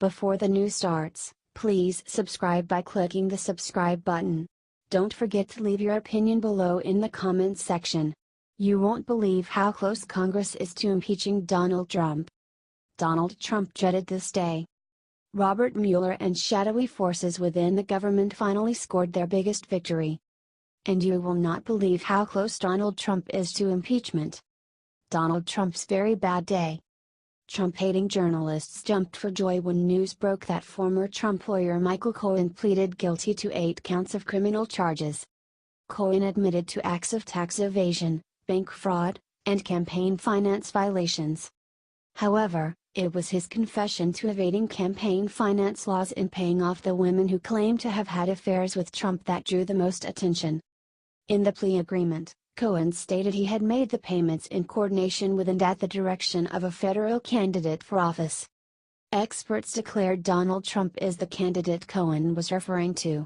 Before the news starts, please subscribe by clicking the subscribe button. Don't forget to leave your opinion below in the comments section. You won't believe how close Congress is to impeaching Donald Trump. Donald Trump dreaded this day. Robert Mueller and shadowy forces within the government finally scored their biggest victory. And you will not believe how close Donald Trump is to impeachment. Donald Trump's very bad day. Trump-hating journalists jumped for joy when news broke that former Trump lawyer Michael Cohen pleaded guilty to 8 counts of criminal charges. Cohen admitted to acts of tax evasion, bank fraud, and campaign finance violations. However, it was his confession to evading campaign finance laws and paying off the women who claimed to have had affairs with Trump that drew the most attention. In the plea agreement, Cohen stated he had made the payments in coordination with and at the direction of a federal candidate for office. Experts declared Donald Trump is the candidate Cohen was referring to.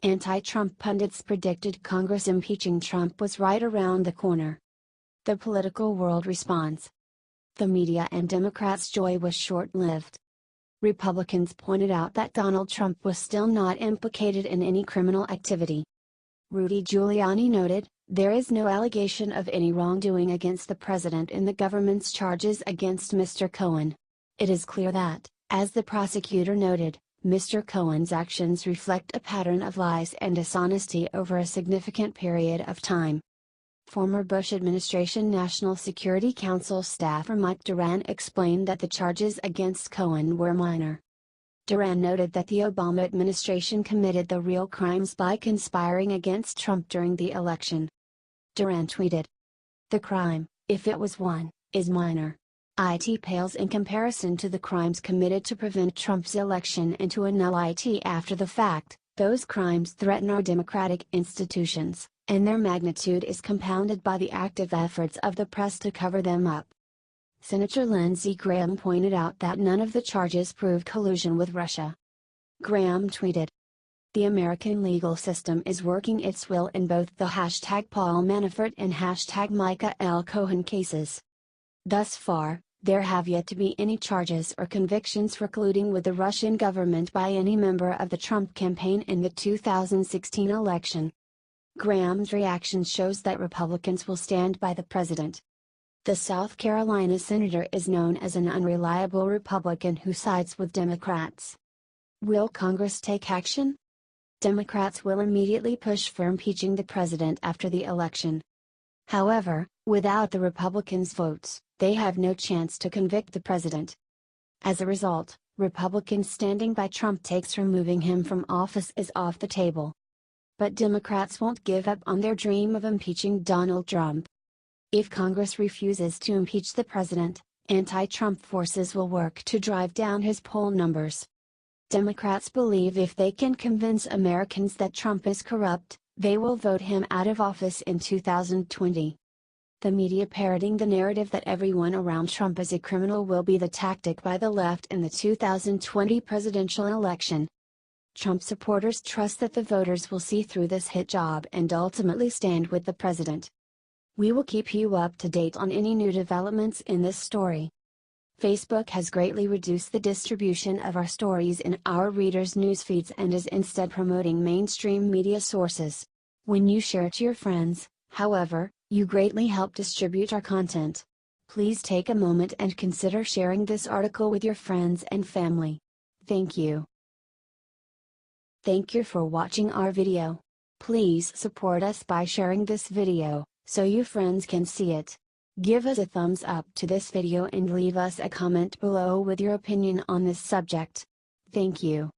Anti-Trump pundits predicted Congress impeaching Trump was right around the corner. The political world responds. The media and Democrats' joy was short-lived. Republicans pointed out that Donald Trump was still not implicated in any criminal activity. Rudy Giuliani noted, "There is no allegation of any wrongdoing against the president in the government's charges against Mr. Cohen. It is clear that, as the prosecutor noted, Mr. Cohen's actions reflect a pattern of lies and dishonesty over a significant period of time." Former Bush administration National Security Council staffer Mike Duran explained that the charges against Cohen were minor. Duran noted that the Obama administration committed the real crimes by conspiring against Trump during the election. Duran tweeted, "The crime, if it was one, is minor. It pales in comparison to the crimes committed to prevent Trump's election and to annul it after the fact. Those crimes threaten our democratic institutions, and their magnitude is compounded by the active efforts of the press to cover them up." Senator Lindsey Graham pointed out that none of the charges prove collusion with Russia. Graham tweeted, "The American legal system is working its will in both the #Paul Manafort and #Micah L. Cohen cases. Thus far, there have yet to be any charges or convictions for colluding with the Russian government by any member of the Trump campaign in the 2016 election." Graham's reaction shows that Republicans will stand by the president. The South Carolina senator is known as an unreliable Republican who sides with Democrats. Will Congress take action? Democrats will immediately push for impeaching the president after the election. However, without the Republicans' votes, they have no chance to convict the president. As a result, Republicans standing by Trump takes removing him from office is off the table. But Democrats won't give up on their dream of impeaching Donald Trump. If Congress refuses to impeach the president, anti-Trump forces will work to drive down his poll numbers. Democrats believe if they can convince Americans that Trump is corrupt, they will vote him out of office in 2020. The media parroting the narrative that everyone around Trump is a criminal will be the tactic by the left in the 2020 presidential election. Trump supporters trust that the voters will see through this hit job and ultimately stand with the president. We will keep you up to date on any new developments in this story. Facebook has greatly reduced the distribution of our stories in our readers' news feeds and is instead promoting mainstream media sources. When you share to your friends, however, you greatly help distribute our content. Please take a moment and consider sharing this article with your friends and family. Thank you. Thank you for watching our video. Please support us by sharing this video, so your friends can see it. Give us a thumbs up to this video and leave us a comment below with your opinion on this subject. Thank you.